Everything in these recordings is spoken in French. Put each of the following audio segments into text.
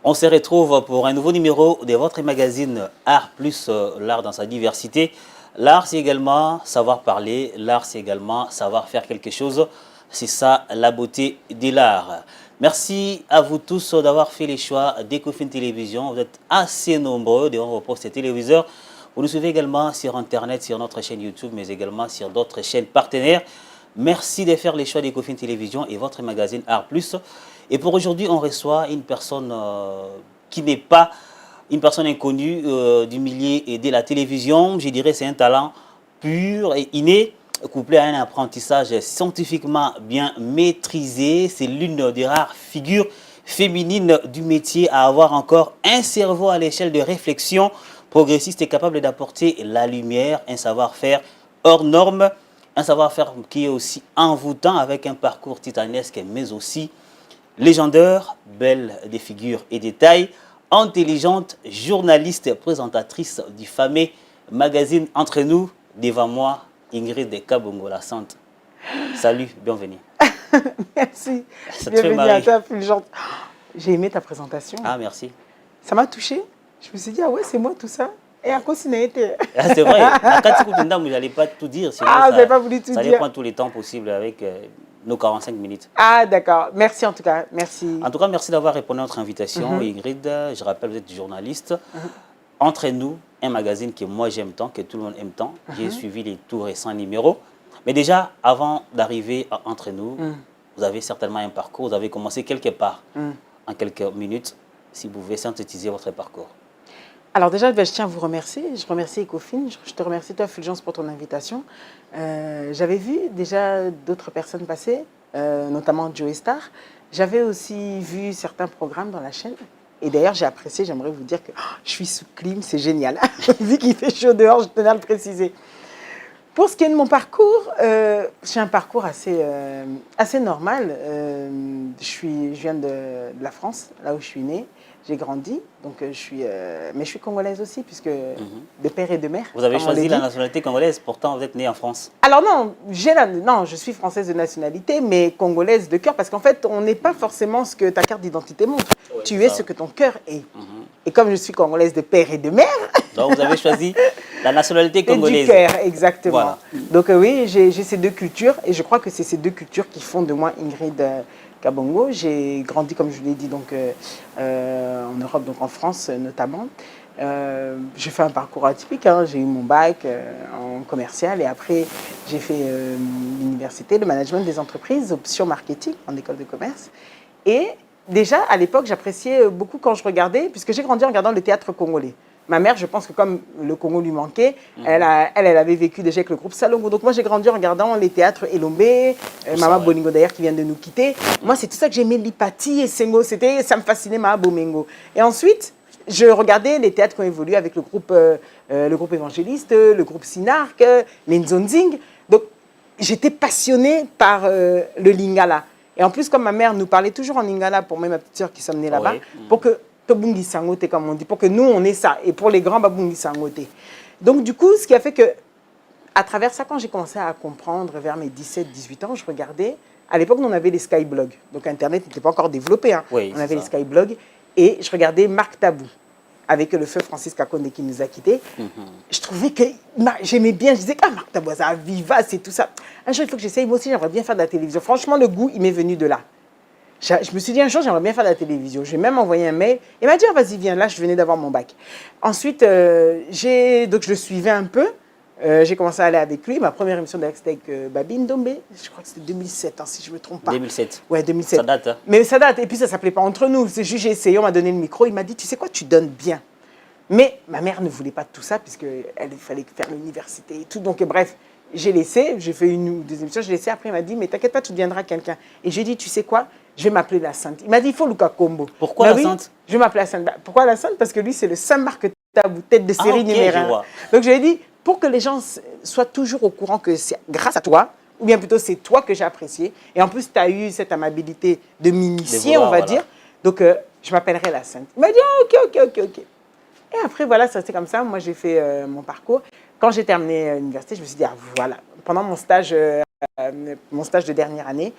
On se retrouve pour un nouveau numéro de votre magazine Art plus l'art dans sa diversité. L'art, c'est également savoir parler. L'art, c'est également savoir faire quelque chose. C'est ça la beauté de l'art. Merci à vous tous d'avoir fait les choix d'Ecofin Télévision. Vous êtes assez nombreux devant vos postes téléviseurs. Vous nous suivez également sur Internet, sur notre chaîne YouTube, mais également sur d'autres chaînes partenaires. Merci de faire les choix d'Ecofin Télévision et votre magazine Art plus. Et pour aujourd'hui, on reçoit une personne qui n'est pas une personne inconnue du milieu et de la télévision. Je dirais c'est un talent pur et inné, couplé à un apprentissage scientifiquement bien maîtrisé. C'est l'une des rares figures féminines du métier à avoir encore un cerveau à l'échelle de réflexion progressiste et capable d'apporter la lumière, un savoir-faire hors norme, un savoir-faire qui est aussi envoûtant avec un parcours titanesque mais aussi légendaire, belle des figures et des tailles, intelligente, journaliste, présentatrice du fameux magazine Entre nous, devant moi, Ingrid Kabongo, la Sainte. Salut, bienvenue. Merci. Ça te fait Bienvenue marrer. à toi, Fulgente. J'ai aimé ta présentation. Ah, merci. Ça m'a touchée. Je me suis dit, ah ouais, c'est moi tout ça. Et à quoi ça été. Ah, c'est vrai. Quand tu je n'allais pas tout dire. Sinon Ah, vous ça, n'avez pas voulu tout ça allait dire. prendre tous les temps possibles avec nos 45 minutes. Ah, d'accord. Merci en tout cas. Merci. En tout cas, merci d'avoir répondu à notre invitation, Ingrid. Je rappelle, vous êtes journaliste. Entre nous, un magazine que moi j'aime tant, que tout le monde aime tant. J'ai suivi les tout récents numéros. Mais déjà, avant d'arriver à Entre nous, vous avez certainement un parcours. Vous avez commencé quelque part, en quelques minutes, si vous pouvez synthétiser votre parcours. Alors déjà, je tiens à vous remercier. Je remercie Ecofin. Je te remercie toi, Fulgence, pour ton invitation. J'avais vu déjà d'autres personnes passer, notamment Joey Star. J'avais aussi vu certains programmes dans la chaîne. Et d'ailleurs, j'ai apprécié, j'aimerais vous dire que je suis sous clim, c'est génial. Vu qu'il fait chaud dehors, je tenais à le préciser. Pour ce qui est de mon parcours, j'ai un parcours assez normal. Je viens de la France, là où je suis née. J'ai grandi, donc mais je suis congolaise aussi, puisque de père et de mère. Vous avez choisi la nationalité congolaise, pourtant vous êtes née en France. Alors non, non, je suis française de nationalité, mais congolaise de cœur, parce qu'en fait, on n'est pas forcément ce que ta carte d'identité montre. Ouais, tu es ce que ton cœur est. Et comme je suis congolaise de père et de mère... Donc vous avez choisi la nationalité congolaise. Du cœur, exactement. Voilà. Donc oui, j'ai ces deux cultures, et je crois que c'est ces deux cultures qui font de moi Ingrid Kabongo. J'ai grandi, comme je l'ai dit, donc, en Europe, donc en France notamment. J'ai fait un parcours atypique, hein. J'ai eu mon bac en commercial et après j'ai fait l'université, le management des entreprises, option marketing en école de commerce. Et déjà à l'époque j'appréciais beaucoup quand je regardais, puisque j'ai grandi en regardant le théâtre congolais. Ma mère, je pense que comme le Congo lui manquait, elle avait vécu déjà avec le groupe Salongo. Donc moi, j'ai grandi en regardant les théâtres Elombe, Mama Boningo d'ailleurs qui vient de nous quitter. Moi, c'est tout ça que j'aimais, Lipati et Sengo. Ça me fascinait, Mama Bomengo. Et ensuite, je regardais les théâtres qui ont évolué avec le groupe évangéliste, le groupe Sinark, les Nzonzing. Donc, j'étais passionnée par le Lingala. Et en plus, comme ma mère nous parlait toujours en Lingala, pour moi et ma petite sœur qui sommes nées là-bas, pour que Bungi Sangote, comme on dit, pour que nous, on ait ça. Et pour les grands, Bungi Sangote. Donc, du coup, ce qui a fait que, à travers ça, quand j'ai commencé à comprendre, vers mes 17-18 ans, je regardais. À l'époque, on avait les skyblogs. Donc, Internet n'était pas encore développé. Hein. Oui, on avait les skyblogs. Et je regardais Marc Tabou, avec le feu Francis Kakonde qui nous a quittés. Je trouvais que j'aimais bien. Je disais, ah, Marc Tabou, ça vivace et tout ça. Un jour, il faut que j'essaye. Moi aussi, j'aimerais bien faire de la télévision. Franchement, le goût, il m'est venu de là. Je me suis dit un jour, j'aimerais bien faire de la télévision. J'ai même envoyé un mail. Il m'a dit, oh, vas-y, viens, là, je venais d'avoir mon bac. Ensuite, donc je le suivais un peu. J'ai commencé à aller avec lui. Ma première émission d'ailleurs, c'était avec Babine Dombé. Je crois que c'était 2007, hein, si je ne me trompe pas. 2007. Ouais, 2007. Ça date. Hein. Mais ça date. Et puis, ça ne s'appelait pas Entre nous. C'est juste, j'ai essayé, on m'a donné le micro. Il m'a dit, tu sais quoi, tu donnes bien. Mais ma mère ne voulait pas de tout ça, puisqu'il fallait faire l'université et tout. Donc, bref, j'ai laissé. J'ai fait une ou deux émissions. J'ai laissé. Après, il m'a dit, mais t'inquiète pas, tu deviendras quelqu'un. Et j'ai dit, tu sais quoi, je vais m'appeler la Sainte. Il m'a dit, il faut Luka Kombo. Pourquoi la Sainte? Je vais m'appeler la Sainte. Pourquoi la Sainte? Parce que lui, c'est le Saint Marc Tabou, tête de série numéro 1. Donc, je lui ai dit, pour que les gens soient toujours au courant que c'est grâce à toi, ou bien plutôt c'est toi que j'ai apprécié. Et en plus, tu as eu cette amabilité de m'initier, on va dire. Donc, je m'appellerai la Sainte. Il m'a dit, oh, ok. Et après, voilà, ça c'est comme ça. Moi, j'ai fait mon parcours. Quand j'ai terminé l'université, je me suis dit, ah, voilà. Pendant mon stage de dernière année,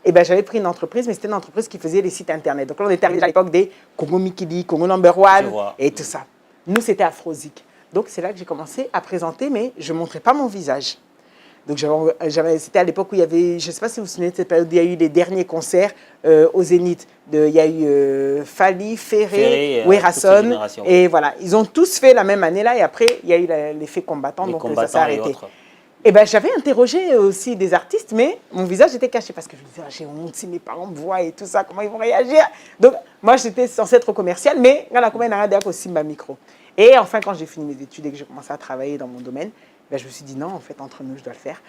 Et ben, j'avais pris une entreprise, mais c'était une entreprise qui faisait les sites internet. Donc là, on était arrivé à l'époque des Congo Mikili, Congo Number One et tout ça. Nous, c'était Afrozik. Donc c'est là que j'ai commencé à présenter, mais je ne montrais pas mon visage. Donc c'était à l'époque où il y avait, je ne sais pas si vous vous souvenez de cette période, il y a eu les derniers concerts au Zénith. Il y a eu Fally, Ferré, Werason. Et voilà, ils ont tous fait la même année là. Et après, il y a eu l'effet combattant, donc ça s'est arrêté. Et ben, j'avais interrogé aussi des artistes, mais mon visage était caché parce que je me disais, j'ai honte si mes parents me voient et tout ça, comment ils vont réagir. Donc, moi, j'étais censée être commerciale, mais quand la commune a aussi ma micro. Et enfin, quand j'ai fini mes études et que j'ai commencé à travailler dans mon domaine, ben, je me suis dit non, en fait, entre nous, je dois le faire.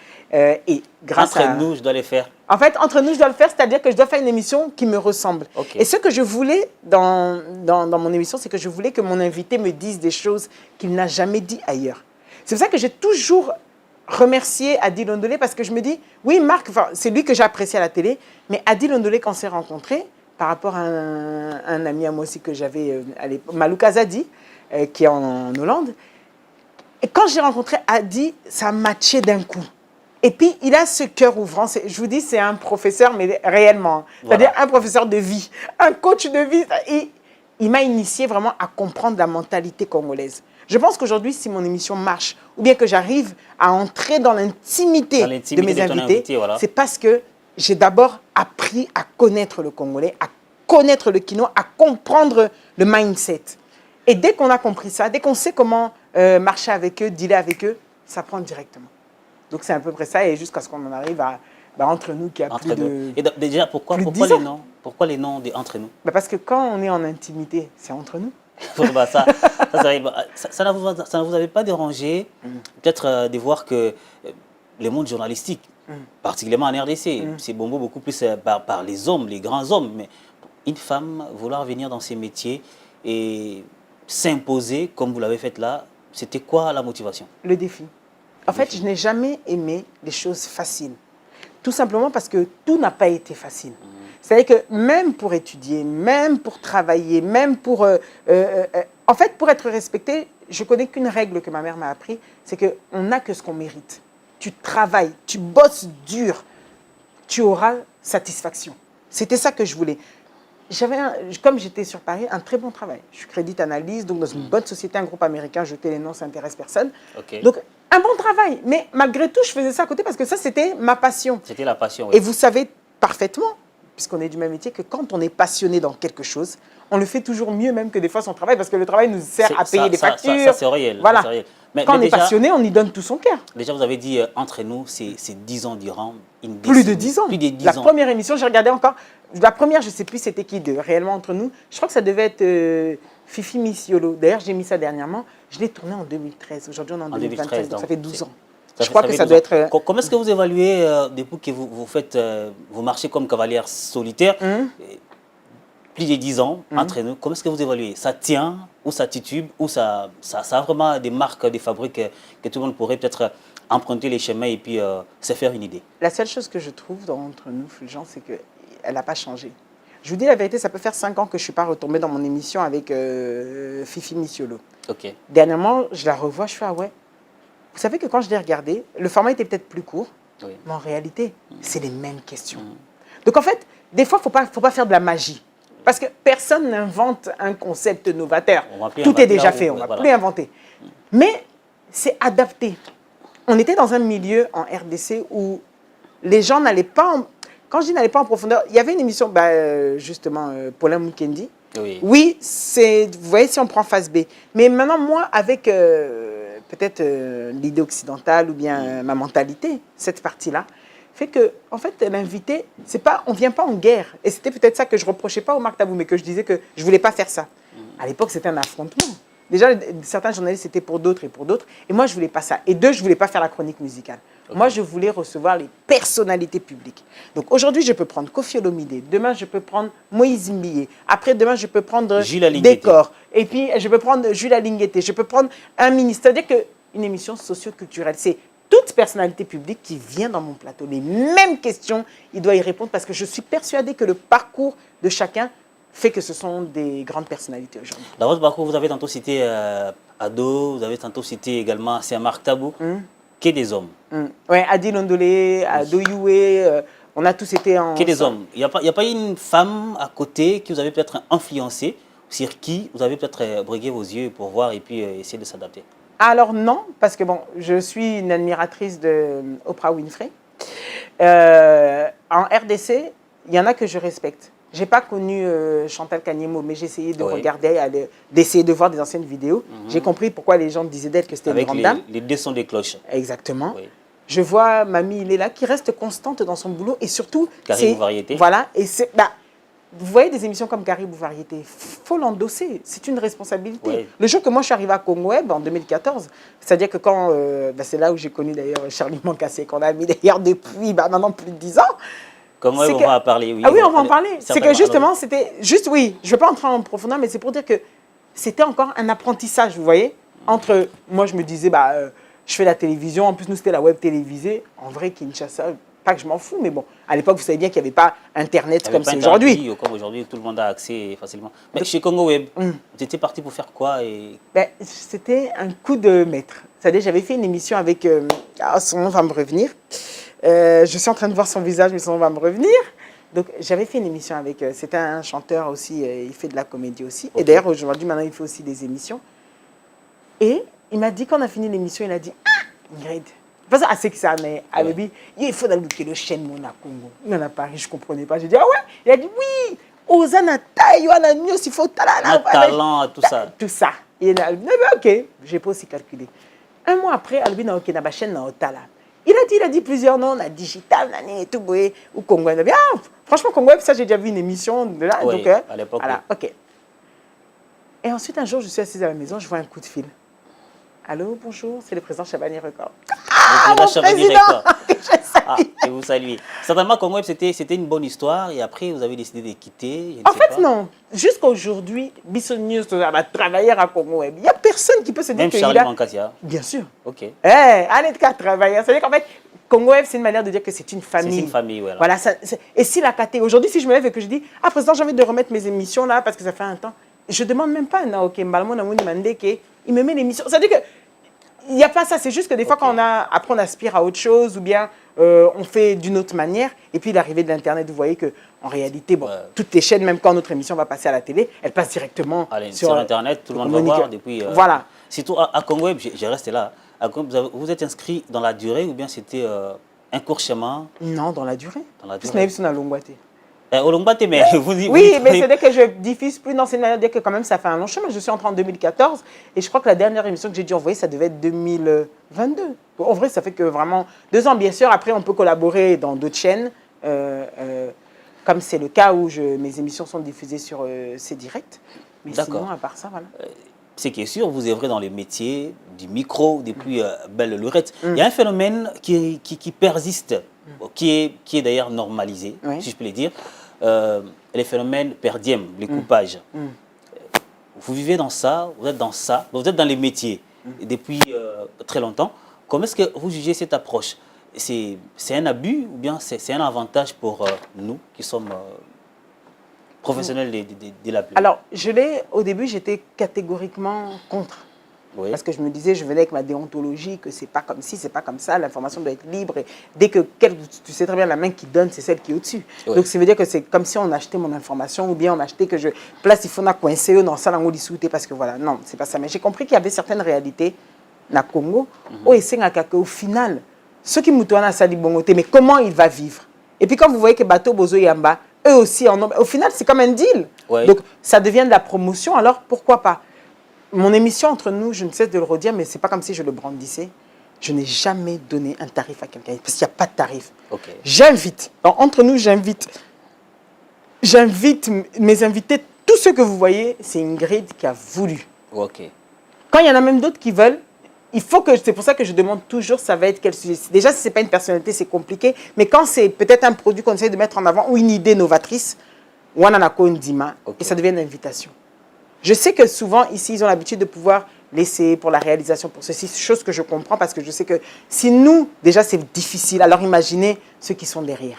Et grâce entre nous, je dois le faire. En fait, entre nous, je dois le faire, c'est-à-dire que je dois faire une émission qui me ressemble. Et ce que je voulais dans mon émission, c'est que je voulais que mon invité me dise des choses qu'il n'a jamais dit ailleurs. C'est pour ça que j'ai toujours remercier Adi Londolé parce que je me dis, oui, Marc, c'est lui que j'ai apprécié à la télé, mais Adi Londolé, quand on s'est rencontrés, par rapport à un ami à moi aussi que j'avais à l'époque, Malouk Azadi, qui est en Hollande, et quand j'ai rencontré Adi, ça matchait d'un coup. Et puis, il a ce cœur ouvrant. Je vous dis, c'est un professeur, mais réellement. C'est-à-dire un professeur de vie, un coach de vie. Et il m'a initié vraiment à comprendre la mentalité congolaise. Je pense qu'aujourd'hui, si mon émission marche, ou bien que j'arrive à entrer dans l'intimité de mes invités, voilà. C'est parce que j'ai d'abord appris à connaître le Congolais, à connaître le Kino, à comprendre le mindset. Et dès qu'on a compris ça, dès qu'on sait comment marcher avec eux, dealer avec eux, ça prend directement. Donc c'est à peu près ça, et jusqu'à ce qu'on en arrive à entre nous, qui a plus de... Et déjà, pourquoi les noms? Pourquoi les noms entre nous? Parce que quand on est en intimité, c'est entre nous. ça ne vous avait pas dérangé peut-être de voir que le monde journalistique, particulièrement en RDC, c'est beaucoup plus par les hommes, les grands hommes, mais une femme vouloir venir dans ces métiers et s'imposer comme vous l'avez fait là, c'était quoi la motivation? Le défi. En fait, je n'ai jamais aimé les choses faciles. Tout simplement parce que tout n'a pas été facile. C'est-à-dire que même pour étudier, même pour travailler, même pour... en fait, pour être respecté, je connais qu'une règle que ma mère m'a appris, c'est qu'on n'a que ce qu'on mérite. Tu travailles, tu bosses dur, tu auras satisfaction. C'était ça que je voulais. J'avais, comme j'étais sur Paris, un très bon travail. Je suis crédit analyste, donc dans une bonne société, un groupe américain, jeter les noms, ça n'intéresse personne. Donc, un bon travail. Mais malgré tout, je faisais ça à côté parce que ça, c'était ma passion. C'était la passion, oui. Et vous savez parfaitement, puisqu'on est du même métier, que quand on est passionné dans quelque chose, on le fait toujours mieux même que des fois son travail, parce que le travail nous sert à payer des factures. Ça c'est réel. Voilà. Ça, réel. Mais quand on est passionné, on y donne tout son cœur. Déjà, vous avez dit, entre nous, c'est 10 ans durant. Plus de 10 ans. Plus de 10 la ans. Première émission, j'ai regardé encore. La première, je ne sais plus c'était qui de réellement entre nous. Je crois que ça devait être Fifi Miss Yolo. D'ailleurs, j'ai mis ça dernièrement. Je l'ai tourné en 2013. Aujourd'hui, on est en 2023, donc ça fait 12 ans. Je crois que ça doit être... Comment est-ce que vous évaluez, depuis que vous marchez comme cavalière solitaire, plus de 10 ans entre nous, comment est-ce que vous évaluez? Ça tient ou ça titube ou ça a vraiment des marques, des fabriques que tout le monde pourrait peut-être emprunter les chemins et puis se faire une idée? La seule chose que je trouve entre nous, Fulgence, c'est qu'elle n'a pas changé. Je vous dis la vérité, ça peut faire 5 ans que je ne suis pas retombée dans mon émission avec Fifi Missiolo. Dernièrement, je la revois, je fais ah ouais. Vous savez que quand je l'ai regardé, le format était peut-être plus court, mais en réalité, c'est les mêmes questions. Donc en fait, des fois, il ne faut pas faire de la magie. Parce que personne n'invente un concept novateur. Tout est déjà fait, on ne va plus inventer. Mais c'est adapté. On était dans un milieu en RDC où les gens n'allaient pas... Quand je dis n'allaient pas en profondeur, il y avait une émission, justement, Paulin Mukendi. Oui, vous voyez, si on prend phase B. Mais maintenant, moi, avec peut-être l'idée occidentale ou bien ma mentalité, cette partie-là, fait que, en fait, l'invité, on ne vient pas en guerre. Et c'était peut-être ça que je ne reprochais pas au Marc Tabou, mais que je disais que je ne voulais pas faire ça. À l'époque, c'était un affrontement. Déjà, certains journalistes, c'était pour d'autres et pour d'autres. Et moi, je ne voulais pas ça. Et deux, je ne voulais pas faire la chronique musicale. Moi, je voulais recevoir les personnalités publiques. Donc, aujourd'hui, je peux prendre Koffi Olomide. Demain, je peux prendre Moïse Mbié. Après, demain, je peux prendre Décor. Et puis, je peux prendre Jules Alingueté. Je peux prendre un ministre. C'est-à-dire qu'une émission socio-culturelle, c'est toute personnalité publique qui vient dans mon plateau. Les mêmes questions, il doit y répondre parce que je suis persuadée que le parcours de chacun fait que ce sont des grandes personnalités aujourd'hui. Dans votre parcours, vous avez tantôt cité Ado, vous avez tantôt cité également Marc Tabou, que des hommes. Oui, Adi Londolé, Ado Youé, on a tous été en... Que des hommes. Il n'y a pas une femme à côté qui vous avez peut-être influencé, sur qui vous avez peut-être brigué vos yeux pour voir et puis essayer de s'adapter? Alors non, parce que bon, je suis une admiratrice de Oprah Winfrey. En RDC, il y en a que je respecte. J'ai pas connu Chantal Kanyemo, mais j'ai essayé de regarder, d'essayer de voir des anciennes vidéos. J'ai compris pourquoi les gens disaient d'elle que c'était une grande dame. Avec les deux sons des cloches. Exactement. Oui. Je vois Mamie Léla qui reste constante dans son boulot et surtout... Caribou Variété. Voilà, et c'est... vous voyez des émissions comme Caribou Variété, il faut l'endosser, c'est une responsabilité. Oui. Le jour que moi je suis arrivée à Congo Web en 2014, c'est-à-dire que quand, c'est là où j'ai connu d'ailleurs Charlie Mancassé, qu'on a mis d'ailleurs depuis maintenant plus de 10 ans. Comment on va en parler? Oui, ah oui, on va en parler. C'est que justement, c'était juste, oui, je ne vais pas entrer en profondeur, mais c'est pour dire que c'était encore un apprentissage, vous voyez, entre, moi je me disais, je fais la télévision, en plus nous c'était la web télévisée, en vrai Kinshasa, pas que je m'en fous, mais bon, à l'époque vous savez bien qu'il n'y avait pas Internet comme c'est aujourd'hui. Comme aujourd'hui, tout le monde a accès facilement. Mais chez Congo Web, vous étiez parti pour faire quoi c'était un coup de maître. C'est-à-dire j'avais fait une émission avec, son nom va me revenir, je suis en train de voir son visage, mais son nom va me revenir. Donc j'avais fait une émission avec, c'était un chanteur aussi, il fait de la comédie aussi. Okay. Et d'ailleurs aujourd'hui, maintenant il fait aussi des émissions. Et il m'a dit, quand on a fini l'émission, il a dit, Ingrid, parce que c'est que ça, mais il faut aller le chaîne mon à Congo. Il en a Paris, je ne comprenais pas. J'ai dit, ah ouais? Il a dit, oui, Ozana taille, Yoana Mios, il faut talent, tout ça. Tout ça. Et il a dit, ok, je n'ai pas aussi calculé. Un mois après, Albi n'a aucune chaîne dans Otala. Il a dit plusieurs noms, la digital, et tout, ou Congo. Franchement, Congo, ça, j'ai déjà vu une émission de là. Oui, donc, à l'époque. Voilà, ok. Et ensuite, un jour, je suis assise à la maison, je vois un coup de fil. Allô, bonjour, c'est le président Chabani Record. Ah, mon président et vous saluez. Certainement, Congo Web, c'était une bonne histoire et après, vous avez décidé de quitter. En fait, non. Jusqu'à aujourd'hui, Bisson News va travailler à Congo Web. Il n'y a personne qui peut se dire que... Même Charlie Mankassia. Bien sûr. Ok. Allez, travailler. C'est-à-dire qu'en fait, Congo Web, c'est une manière de dire que c'est une famille. C'est une famille, voilà. Voilà, et si la KT, aujourd'hui, si je me lève et que je dis, ah, président, j'ai envie de remettre mes émissions là parce que ça fait un temps, je ne demande même pas à Naoké Mbalmo Namouni Mandeke, il me met l'émission. C'est-à-dire que il n'y a pas ça, c'est juste que des fois, quand après on aspire à autre chose ou bien on fait d'une autre manière. Et puis l'arrivée de l'Internet, vous voyez qu'en réalité, toutes les chaînes, même quand notre émission va passer à la télé, elles passent directement sur Internet, tout le monde va voir. Depuis, voilà. Surtout à Congo Web, j'ai resté là. Vous êtes inscrit dans la durée ou bien c'était un court chemin? Non, dans la durée. Dans la durée. Mais oui, mais c'est dès que je diffuse plus dans cette manière, dès que quand même ça fait un long chemin. Je suis entrée en 2014 et je crois que la dernière émission que j'ai dû envoyer, ça devait être 2022. En vrai, ça fait que vraiment 2 ans. Bien sûr, après, on peut collaborer dans d'autres chaînes, comme c'est le cas où mes émissions sont diffusées sur C-Direct. Mais sinon, à part ça, voilà. Ce qui est sûr, vous œuvrez dans les métiers du micro depuis belle lurette. Il y a un phénomène qui persiste, qui est d'ailleurs normalisé, si je peux le dire. Les phénomènes per diem, les coupages. Vous vivez dans ça, vous êtes dans les métiers depuis très longtemps. Comment est-ce que vous jugez cette approche? C'est un abus ou bien c'est un avantage pour nous qui sommes professionnels de la pub? Alors, au début, j'étais catégoriquement contre. Oui. Parce que je me disais, je venais avec ma déontologie, que c'est pas comme ci, c'est pas comme ça, l'information doit être libre. Et dès que tu sais très bien, la main qui donne, c'est celle qui est au-dessus. Oui. Donc ça veut dire que c'est comme si on achetait mon information ou bien on achetait que je place, il faut coincer dans ça, dans le parce que voilà, non, c'est pas ça. Mais j'ai compris qu'il y avait certaines réalités dans le Congo, au final, ceux qui moutoient ça dit bon, mais comment il va vivre? Et puis quand vous voyez que Bateau Bozo Yamba, eux aussi en ont, au final, c'est comme un deal. Oui. Donc ça devient de la promotion, alors pourquoi pas? Mon émission entre nous, je ne cesse de le redire, mais ce n'est pas comme si je le brandissais. Je n'ai jamais donné un tarif à quelqu'un, parce qu'il n'y a pas de tarif. Okay. J'invite, entre nous, j'invite mes invités, tous ceux que vous voyez, c'est Ingrid qui a voulu. Okay. Quand il y en a même d'autres qui veulent, c'est pour ça que je demande toujours, ça va être quel sujet. Déjà, si ce n'est pas une personnalité, c'est compliqué, mais quand c'est peut-être un produit qu'on essaie de mettre en avant ou une idée novatrice, Wananako Ndima, et ça devient une invitation. Je sais que souvent, ici, ils ont l'habitude de pouvoir laisser pour la réalisation, pour ceci, chose que je comprends parce que je sais que si nous, déjà, c'est difficile, alors imaginez ceux qui sont derrière.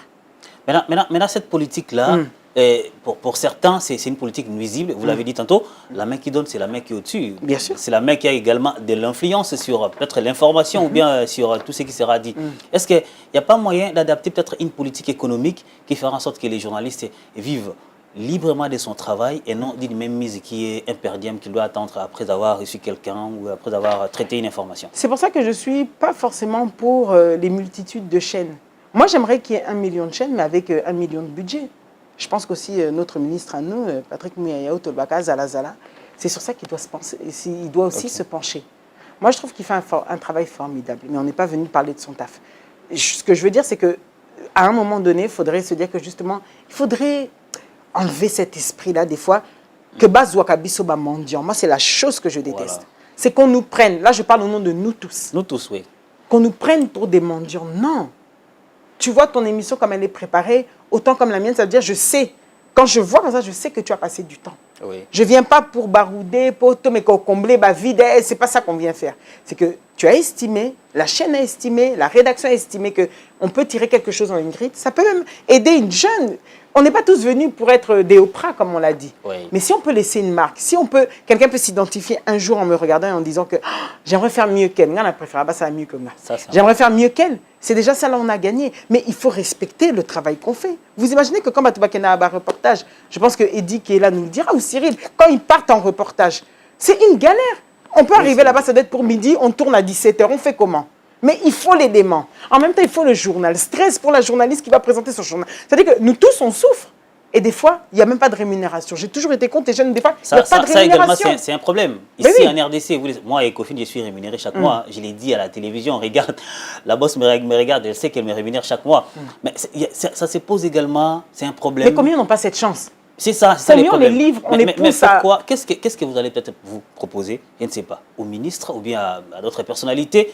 Maintenant cette politique-là, Et pour certains, c'est une politique nuisible. Vous l'avez dit tantôt, la main qui donne, c'est la main qui est au-dessus. Bien sûr. C'est la main qui a également de l'influence sur peut-être l'information ou bien sur tout ce qui sera dit. Est-ce qu'il n'y a pas moyen d'adapter peut-être une politique économique qui fera en sorte que les journalistes vivent librement de son travail et non d'une même mise qui est un per diem qu'il doit attendre après avoir reçu quelqu'un ou après avoir traité une information? C'est pour ça que je ne suis pas forcément pour les multitudes de chaînes. Moi, j'aimerais qu'il y ait 1 million de chaînes, mais avec 1 million de budget. Je pense qu'aussi notre ministre à nous, Patrick Muyayao Tolbaka Zala, c'est sur ça qu'il doit se penser, il doit aussi se pencher. Moi, je trouve qu'il fait un travail formidable, mais on n'est pas venu parler de son taf. Ce que je veux dire, c'est qu'à un moment donné, il faudrait se dire que justement, il faudrait enlever cet esprit-là, des fois, que Bazouakabiso ba mendiant. Moi, c'est la chose que je déteste. Voilà. C'est qu'on nous prenne, là je parle au nom de nous tous. Nous tous, oui. Qu'on nous prenne pour des mendiants. Non. Tu vois ton émission comme elle est préparée, autant comme la mienne, ça veut dire je sais. Quand je vois comme ça, je sais que tu as passé du temps. Oui. Je ne viens pas pour barouder, pour te combler, vide. Ce n'est pas ça qu'on vient faire. C'est que tu as estimé, la chaîne a estimé, la rédaction a estimé qu'on peut tirer quelque chose en Ingrid. Ça peut même aider une jeune. On n'est pas tous venus pour être des Oprah, comme on l'a dit. Oui. Mais si on peut laisser une marque, si quelqu'un peut s'identifier un jour en me regardant et en disant que oh, j'aimerais faire mieux qu'elle. Moi, la préférée, ça va mieux que moi. J'aimerais faire mieux qu'elle. C'est déjà ça, là, on a gagné. Mais il faut respecter le travail qu'on fait. Vous imaginez que quand Batouba a un reportage, je pense que Eddie qui est là nous le dira, ou Cyril, quand ils partent en reportage, c'est une galère. On peut arriver là-bas, ça doit être pour midi, on tourne à 17h, on fait comment? Mais il faut l'élément. En même temps, il faut le journal. Stress pour la journaliste qui va présenter son journal. C'est-à-dire que nous tous, on souffre. Et des fois, il n'y a même pas de rémunération. J'ai toujours été contre les jeunes, des fois, il n'y a pas de rémunération. Ça également, c'est un problème. Ici, oui. En RDC, moi, à Ecofin, je suis rémunéré chaque mois. Je l'ai dit à la télévision, regarde, la boss me regarde, elle sait qu'elle me rémunère chaque mois. Mais ça se pose également, c'est un problème. Mais combien n'ont pas cette chance? C'est ça, les problèmes. On les livre, on les pousse à... Qu'est-ce que vous allez peut-être vous proposer, je ne sais pas, au ministre ou bien à d'autres personnalités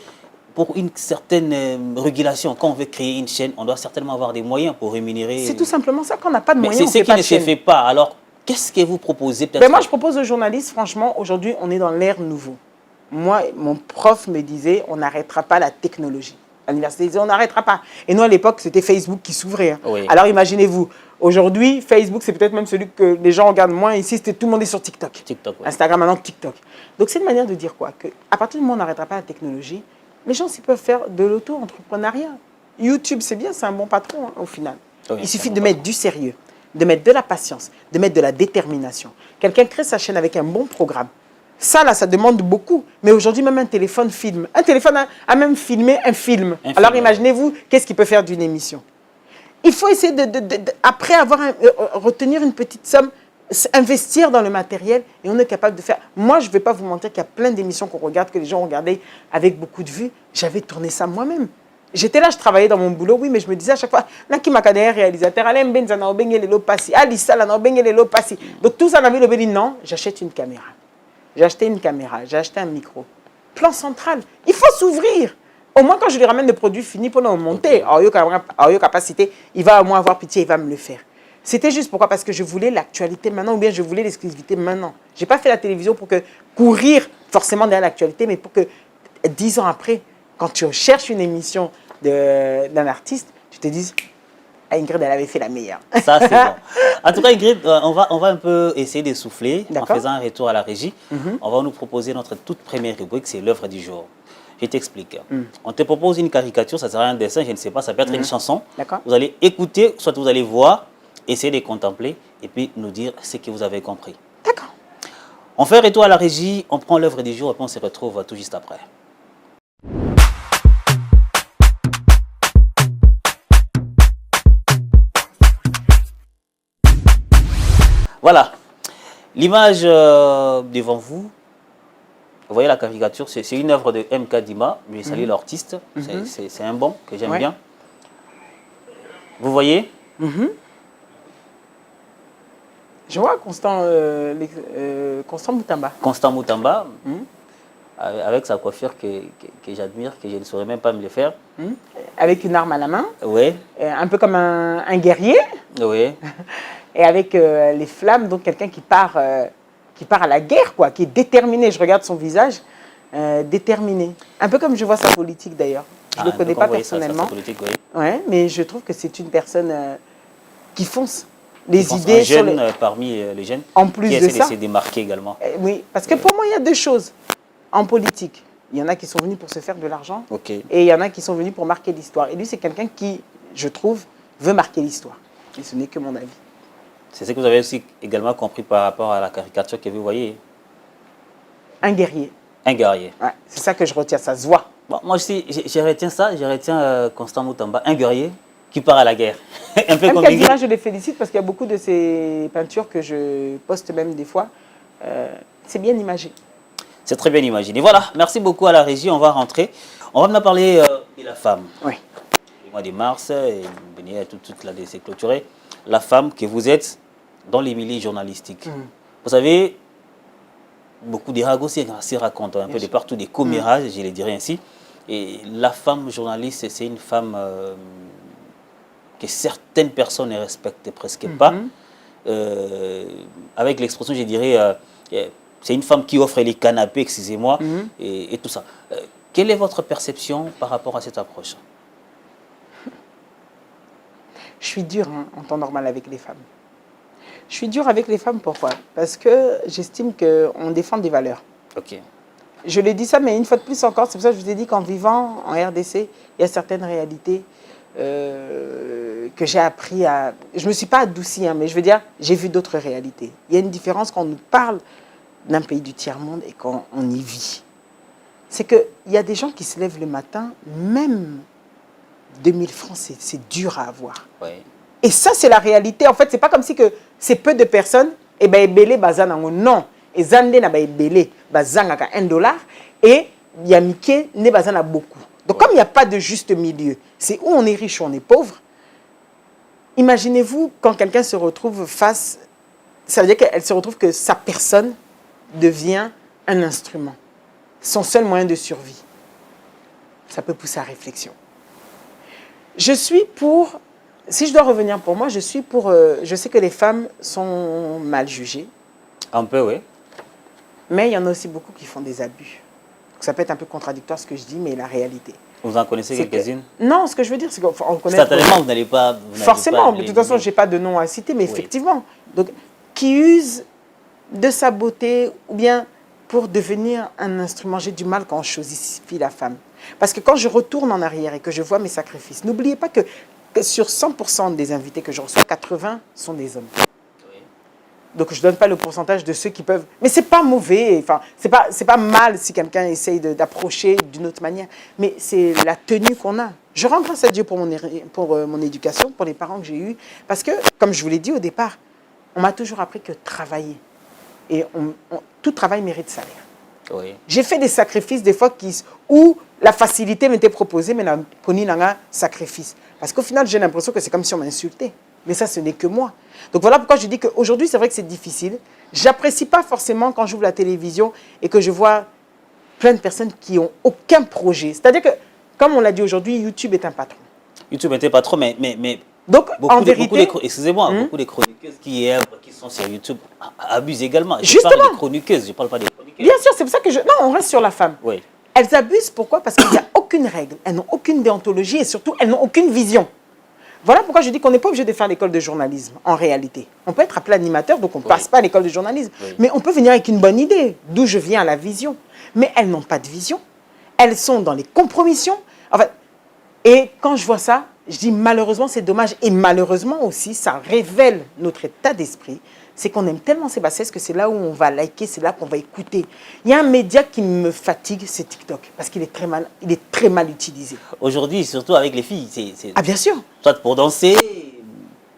pour une certaine régulation? Quand on veut créer une chaîne, on doit certainement avoir des moyens pour rémunérer. C'est tout simplement ça, quand on n'a pas de moyens, c'est ce qui ne se fait pas. Alors, qu'est-ce que vous proposez peut-être? Moi, je propose aux journalistes, franchement, aujourd'hui, on est dans l'ère nouveau. Moi, mon prof me disait, on n'arrêtera pas la technologie. À l'université, il disait, on n'arrêtera pas. Et nous, à l'époque, c'était Facebook qui s'ouvrait. Hein. Oui. Alors, imaginez-vous, aujourd'hui, Facebook, c'est peut-être même celui que les gens regardent moins. Ici, tout le monde est sur TikTok. TikTok, oui. Instagram, maintenant, TikTok. Donc, c'est une manière de dire quoi? Qu'à partir du moment où on n'arrêtera pas la technologie, les gens s'ils peuvent faire de l'auto-entrepreneuriat. YouTube, c'est bien, c'est un bon patron, hein, au final. Oui, il suffit de mettre du sérieux, de mettre de la patience, de mettre de la détermination. Quelqu'un crée sa chaîne avec un bon programme. Ça, là, ça demande beaucoup. Mais aujourd'hui, même un téléphone filme. Un téléphone a même filmé un film. Alors, imaginez-vous, qu'est-ce qu'il peut faire d'une émission? Il faut essayer après avoir retenir une petite somme, investir dans le matériel, et on est capable de faire. Moi, je ne vais pas vous mentir qu'il y a plein d'émissions qu'on regarde, que les gens regardaient avec beaucoup de vues. J'avais tourné ça moi-même. J'étais là, je travaillais dans mon boulot, oui, mais je me disais à chaque fois, Naki Makadea, réalisateur, Alain Benzana, Obengele Lopassi, Alissa, Lana, Obengele Lopassi. Donc tout ça, on avait le dit non, j'achète une caméra. J'ai acheté une caméra, j'ai acheté un micro. Plan central, il faut s'ouvrir. Au moins, quand je lui ramène le produit fini pour le monter, en capacité, il va au moins avoir pitié, il va me le faire. C'était juste pourquoi? Parce que je voulais l'actualité maintenant, ou bien je voulais l'exclusivité maintenant. Je n'ai pas fait la télévision pour courir forcément derrière l'actualité, mais pour que 10 ans après, quand tu cherches une émission d'un artiste, tu te dises, Ingrid, elle avait fait la meilleure. Ça, c'est bon. En tout cas, Ingrid, on va un peu essayer de souffler en faisant un retour à la régie. On va nous proposer notre toute première rubrique, c'est l'œuvre du jour. Je t'explique. On te propose une caricature, ça sera un dessin, je ne sais pas, ça peut être une chanson. Vous allez écouter, soit vous allez voir, essayer de contempler et puis nous dire ce que vous avez compris. D'accord. On fait un retour à la régie, on prend l'œuvre du jour et puis on se retrouve tout juste après. Voilà, l'image devant vous, vous voyez la caricature, c'est une œuvre de M. Kadima, je salue l'artiste, c'est un bon que j'aime bien. Vous voyez? Je vois Constant Moutamba. Constant Moutamba, avec sa coiffure que j'admire, que je ne saurais même pas me le faire. Avec une arme à la main. Oui. Un peu comme un guerrier. Oui. Et avec les flammes, donc quelqu'un qui part à la guerre, quoi, qui est déterminé. Je regarde son visage, déterminé. Un peu comme je vois sa politique d'ailleurs. Je ne le connais pas personnellement. Sa politique, oui. Ouais, mais je trouve que c'est une personne qui fonce. les idées un jeune sur les... parmi les jeunes En plus qui de essaie ça, de se démarquer également. oui, parce que pour moi, il y a deux choses en politique. Il y en a qui sont venus pour se faire de l'argent Ok. et il y en a qui sont venus pour marquer l'histoire. Et lui, c'est quelqu'un qui, je trouve, veut marquer l'histoire. Et ce n'est que mon avis. C'est ce que vous avez aussi également compris par rapport à la caricature que vous voyez. Un guerrier. Un guerrier. Ouais, c'est ça que je retiens, ça se voit. Bon, moi aussi, je retiens ça, je retiens Constant Moutamba, un guerrier qui part à la guerre. Un peu Même comme Kadira, je les félicite parce qu'il y a beaucoup de ces peintures que je poste même des fois. C'est bien imagé. C'est très bien imaginé. Voilà, merci beaucoup à la régie, on va rentrer. On va maintenant parler de la femme. Oui. Le mois de mars, et toute l'année s'est clôturée. La femme que vous êtes dans les milieux journalistiques. Vous savez, beaucoup de ragots s'y racontent, un peu de partout, des commérages, je les dirais ainsi. Et la femme journaliste, c'est une femme que certaines personnes ne respectent presque pas. Avec l'expression, je dirais, c'est une femme qui offre les canapés, excusez-moi, et tout ça. Quelle est votre perception par rapport à cette approche? Je suis dure en temps normal avec les femmes. Je suis dure avec les femmes, pourquoi? Parce que j'estime qu'on défend des valeurs. Ok. Je l'ai dit ça, mais une fois de plus encore, c'est pour ça que je vous ai dit qu'en vivant en RDC, il y a certaines réalités que j'ai appris à... Je ne me suis pas adoucie, hein, mais je veux dire, j'ai vu d'autres réalités. Il y a une différence quand on nous parle d'un pays du tiers-monde et quand on y vit. C'est qu'il y a des gens qui se lèvent le matin, même 2000 francs, c'est dur à avoir. Ouais. Et ça, c'est la réalité. En fait, ce n'est pas comme si que c'est peu de personnes, et bien, belé bazanango. Non. Et zande na ba belé bazangaka $1 et yamike ne bazana beaucoup. Donc, comme il n'y a pas de juste milieu, c'est où on est riche ou on est pauvre. Imaginez-vous quand quelqu'un se retrouve face, ça veut dire qu'elle se retrouve que sa personne devient un instrument, son seul moyen de survie. Ça peut pousser à réflexion. Je suis pour, si je dois revenir pour moi, je suis pour, je sais que les femmes sont mal jugées. Un peu, oui. Mais il y en a aussi beaucoup qui font des abus. Donc, ça peut être un peu contradictoire ce que je dis, mais la réalité. Vous en connaissez quelques-unes? Non, ce que je veux dire, c'est qu'on connaît... Certainement, vous n'allez pas... Forcément, de toute façon, je n'ai pas de nom à citer, mais effectivement. Donc, qui use de sa beauté ou bien pour devenir un instrument. J'ai du mal quand on chosifie la femme. Parce que quand je retourne en arrière et que je vois mes sacrifices, n'oubliez pas que sur 100% des invités que je reçois, 80 sont des hommes. Donc, je ne donne pas le pourcentage de ceux qui peuvent... Mais ce n'est pas mauvais, enfin, c'est pas mal si quelqu'un essaye d'approcher d'une autre manière, mais c'est la tenue qu'on a. Je rends grâce à Dieu pour mon éducation, pour les parents que j'ai eus, parce que, comme je vous l'ai dit au départ, on m'a toujours appris que travailler. Et tout travail mérite salaire. Oui. J'ai fait des sacrifices des fois où la facilité m'était proposée, mais la poni n'a sacrifice. Parce qu'au final, j'ai l'impression que c'est comme si on m'insultait. Mais ça, ce n'est que moi. Donc voilà pourquoi je dis qu'aujourd'hui, c'est vrai que c'est difficile. J'apprécie pas forcément quand j'ouvre la télévision et que je vois plein de personnes qui n'ont aucun projet. C'est-à-dire que, comme on l'a dit aujourd'hui, YouTube est un patron. YouTube n'était pas trop, mais donc, en vérité... Excusez-moi, beaucoup de chroniqueuses qui sont sur YouTube abusent également. Justement. Je parle des chroniqueuses, je ne parle pas des chroniqueuses. Bien sûr, c'est pour ça que Non, on reste sur la femme. Oui. Elles abusent, pourquoi? Parce qu'il n'y a aucune règle, elles n'ont aucune déontologie et surtout, elles n'ont aucune vision. Voilà pourquoi je dis qu'on n'est pas obligé de faire l'école de journalisme, en réalité. On peut être appelé animateur, donc on ne passe pas à l'école de journalisme. Oui. Mais on peut venir avec une bonne idée, d'où je viens à la vision. Mais elles n'ont pas de vision. Elles sont dans les compromissions. Enfin, et quand je vois ça, je dis malheureusement, c'est dommage. Et malheureusement aussi, ça révèle notre état d'esprit. C'est qu'on aime tellement ces bassesses que c'est là où on va liker, c'est là qu'on va écouter. Il y a un média qui me fatigue, c'est TikTok, parce qu'il est très mal utilisé. Aujourd'hui, surtout avec les filles, c'est... Ah bien sûr. Soit pour danser,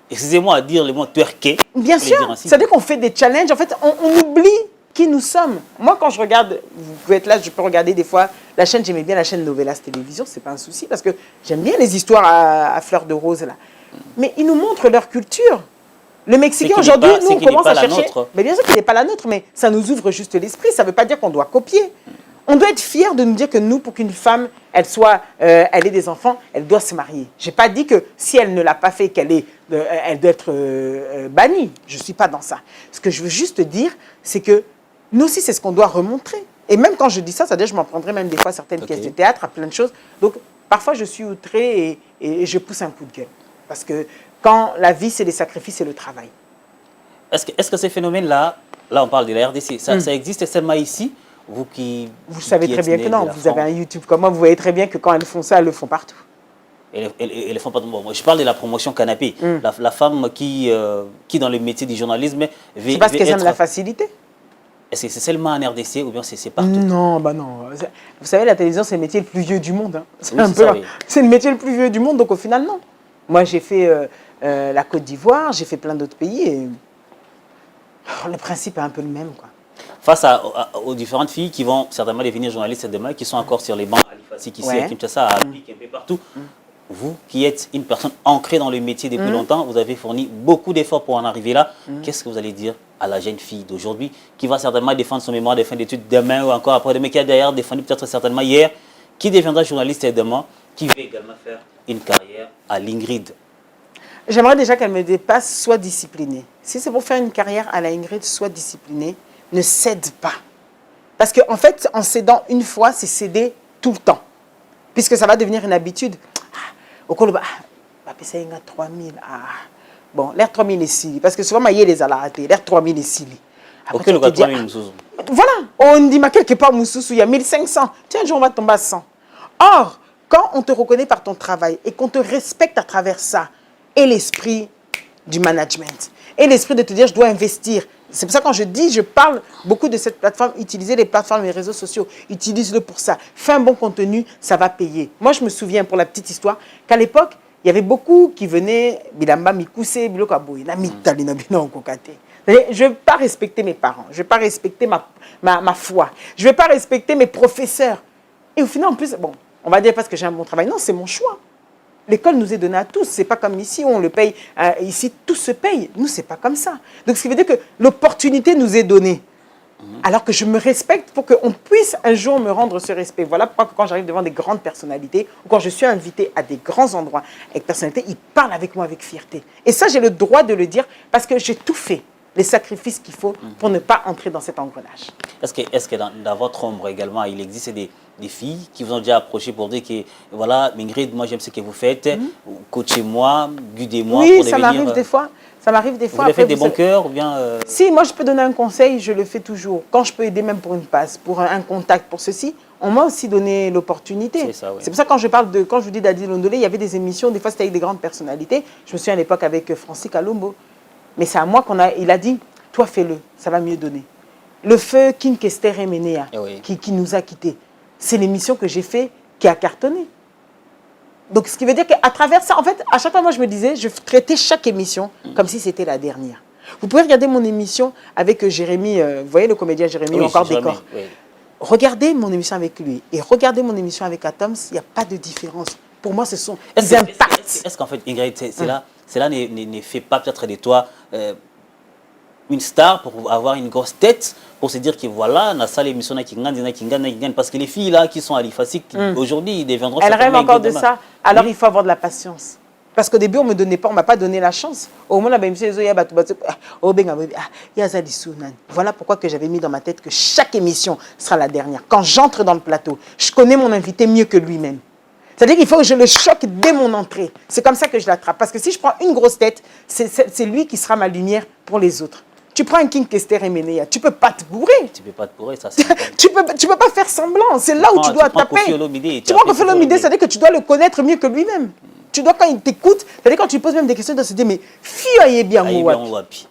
excusez-moi à dire le mot twerker. Bien sûr, c'est-à-dire qu'on fait des challenges. En fait, on oublie qui nous sommes. Moi, quand je regarde, vous pouvez être là, je peux regarder des fois la chaîne, j'aimais bien la chaîne Novelas Télévision, c'est pas un souci, parce que j'aime bien les histoires à fleur de rose, là. Mais ils nous montrent leur culture. Le Mexicain, aujourd'hui, nous, on commence à chercher... Mais bien sûr qu'il n'est pas la nôtre, mais ça nous ouvre juste l'esprit. Ça ne veut pas dire qu'on doit copier. On doit être fiers de nous dire que nous, pour qu'une femme, elle ait des enfants, elle doit se marier. Je n'ai pas dit que si elle ne l'a pas fait, elle doit être bannie. Je ne suis pas dans ça. Ce que je veux juste dire, c'est que nous aussi, c'est ce qu'on doit remontrer. Et même quand je dis ça, c'est-à-dire que je m'en prendrai même des fois certaines pièces de théâtre, à plein de choses. Donc, parfois, je suis outrée et je pousse un coup de gueule. Parce que quand la vie, c'est les sacrifices et le travail. Est-ce que ces phénomènes-là, là on parle de la RDC, ça existe seulement ici? Vous savez très bien que non, vous avez un YouTube comme moi, vous voyez très bien que quand elles font ça, elles le font partout. Elles font pas. Bon, moi, je parle de la promotion canapé. La femme qui dans le métier du journalisme, c'est parce qu'elles aiment la facilité. Est-ce que c'est seulement en RDC ou bien c'est partout? Non, bah non. Vous savez, la télévision, c'est le métier le plus vieux du monde. Hein. Oui, c'est le métier le plus vieux du monde, donc au final, non. Moi, j'ai fait la Côte d'Ivoire, j'ai fait plein d'autres pays et le principe est un peu le même, quoi. Face aux différentes filles qui vont certainement devenir journalistes demain, qui sont encore sur les bancs à l'IFASIC ici, à Kinshasa, à Afrique, un peu partout. Vous qui êtes une personne ancrée dans le métier depuis longtemps, vous avez fourni beaucoup d'efforts pour en arriver là. Qu'est-ce que vous allez dire à la jeune fille d'aujourd'hui qui va certainement défendre son mémoire de fin d'études demain ou encore après-demain, qui a d'ailleurs défendu peut-être certainement hier, qui deviendra journaliste demain, qui veut également faire une carrière à l'Ingrid? J'aimerais déjà qu'elle me dépasse, soit disciplinée. Si c'est pour faire une carrière à la Ingrid, soit disciplinée, ne cède pas. Parce qu'en fait, en cédant une fois, c'est céder tout le temps. Puisque ça va devenir une habitude. Au Coloba, ça y est, 3000. Bon, l'air 3000 est si. Parce que souvent, il y a les alaratés. L'air 3000 est si. Ok, le 3000 Moussous. Voilà, on dit, mais quelque part, Moussous, il y a 1500. Tiens, un jour, on va tomber à 100. Or, quand on te reconnaît par ton travail et qu'on te respecte à travers ça, et l'esprit du management, et l'esprit de te dire, je dois investir. C'est pour ça que quand je dis, je parle beaucoup de cette plateforme, utilisez les plateformes et les réseaux sociaux, utilise-le pour ça. Fais un bon contenu, ça va payer. Moi, je me souviens, pour la petite histoire, qu'à l'époque, il y avait beaucoup qui venaient, Bilamba, Mikuse, Bilokaboy, Namitali, Nabino, Kokate. Je ne vais pas respecter mes parents, je ne vais pas respecter ma foi, je ne vais pas respecter mes professeurs. Et au final, en plus, bon, on va dire parce que j'ai un bon travail. Non, c'est mon choix. L'école nous est donnée à tous. Ce n'est pas comme ici où on le paye. Ici, tout se paye. Nous, ce n'est pas comme ça. Donc, ce qui veut dire que l'opportunité nous est donnée. Alors que je me respecte pour qu'on puisse un jour me rendre ce respect. Voilà pourquoi quand j'arrive devant des grandes personnalités ou quand je suis invité à des grands endroits avec personnalités, ils parlent avec moi avec fierté. Et ça, j'ai le droit de le dire parce que j'ai tout fait. Les sacrifices qu'il faut pour ne pas entrer dans cet engrenage. Est-ce que dans votre ombre également, il existe des filles qui vous ont déjà approché pour dire que, voilà, Ingrid, moi j'aime ce que vous faites, coachez-moi, guidez-moi pour devenir... Oui, ça m'arrive des fois. Ça m'arrive des fois. Vous le faites des bons cœurs ou bien... Si, moi je peux donner un conseil, je le fais toujours. Quand je peux aider même pour une passe, pour un contact, pour ceci, on m'a aussi donné l'opportunité. C'est ça, oui. C'est pour ça que quand je vous dis d'Adi Londolé, il y avait des émissions, des fois c'était avec des grandes personnalités. Je me souviens à l'époque avec Francis Kalombo. Mais c'est à moi il a dit, toi fais-le, ça va mieux donner. Le feu King Kester Emenea, qui nous a quittés, c'est l'émission que j'ai fait qui a cartonné. Donc ce qui veut dire qu'à travers ça, en fait, à chaque fois, moi je me disais, je traitais chaque émission comme si c'était la dernière. Vous pouvez regarder mon émission avec Jérémy, vous voyez le comédien Jérémy, oui, encore Décor. Oui. Regardez mon émission avec lui et regardez mon émission avec Atoms, il n'y a pas de différence. Pour moi, ce sont des impacts. Est-ce qu'en fait, Ingrid, cela ne fait pas peut-être de toi une star pour avoir une grosse tête, pour se dire que voilà, on a ça l'émission qui gagne, parce que les filles là qui sont à l'IFASIC, aujourd'hui, ils deviendront... Elles rêvent encore de ça. Alors, il faut avoir de la patience. Parce qu'au début, on ne m'a pas donné la chance. Au moment voilà pourquoi que j'avais mis dans ma tête que chaque émission sera la dernière. Quand j'entre dans le plateau, je connais mon invité mieux que lui-même. C'est-à-dire qu'il faut que je le choque dès mon entrée. C'est comme ça que je l'attrape. Parce que si je prends une grosse tête, c'est lui qui sera ma lumière pour les autres. Tu prends un King Kester Emenea, tu ne peux pas te bourrer. Tu ne peux pas te bourrer, ça c'est... tu peux pas faire semblant. C'est là où tu dois taper. Tu prends Kofi Olomide, c'est-à-dire que tu dois le connaître mieux que lui-même. Tu dois, quand il t'écoute, c'est-à-dire quand tu poses même des questions, tu dois se dire, mais fille, bien wapi.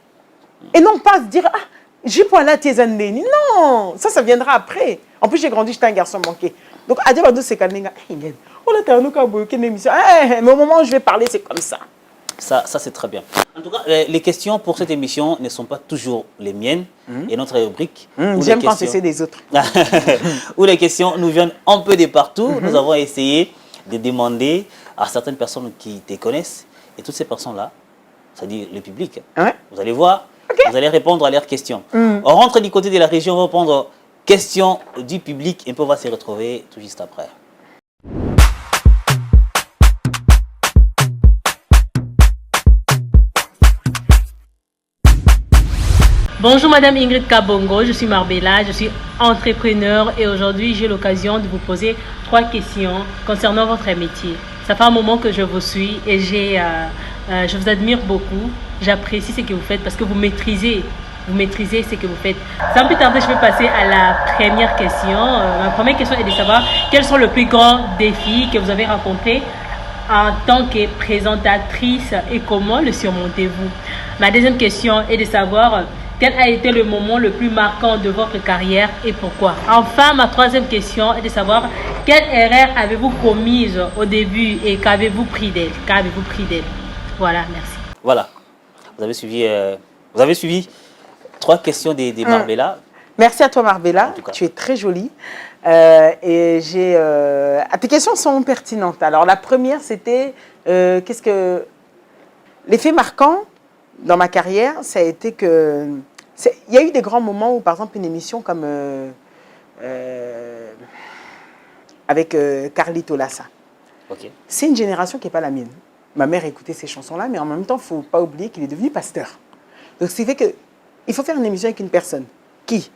Et non pas se dire, ah, j'ai pas la Tiezandeni. Non, ça viendra après. En plus, j'ai grandi, j'étais un garçon manqué. Donc, à dire, c'est Kanenga, on a une émission. Mais au moment où je vais parler, c'est comme ça. Ça c'est très bien. En tout cas, les questions pour cette émission ne sont pas toujours les miennes et notre rubrique. J'aime quand c'est des autres. Où les questions nous viennent un peu de partout. Nous avons essayé de demander à certaines personnes qui te connaissent et toutes ces personnes-là, c'est-à-dire le public, vous allez voir, vous allez répondre à leurs questions. On rentre du côté de la région, on va répondre aux questions du public et puis on va se retrouver tout juste après. Bonjour Madame Ingrid Kabongo, je suis Marbella, je suis entrepreneur et aujourd'hui j'ai l'occasion de vous poser 3 questions concernant votre métier. Ça fait un moment que je vous suis et j'ai Je vous admire beaucoup. J'apprécie ce que vous faites parce que vous maîtrisez ce que vous faites. Sans plus tarder, je vais passer à la première question. Ma première question est de savoir quels sont les plus grands défis que vous avez rencontrés en tant que présentatrice et comment le surmontez-vous? Ma deuxième question est de savoir quel a été le moment le plus marquant de votre carrière et pourquoi? Enfin, ma troisième question est de savoir quelle erreur avez-vous commise au début et qu'avez-vous pris d'elle? Voilà, merci. Voilà, vous avez suivi 3 questions des Marbella. Merci à toi, Marbella. Tu es très jolie. Et tes questions sont pertinentes. Alors, la première, c'était qu'est-ce que l'effet marquant dans ma carrière, ça a été que il y a eu des grands moments où, par exemple, une émission comme avec Carlito Lassa. Okay. C'est une génération qui n'est pas la mienne. Ma mère écoutait ces chansons-là, mais en même temps, il ne faut pas oublier qu'il est devenu pasteur. Donc, ce qui fait qu'il faut faire une émission avec une personne qui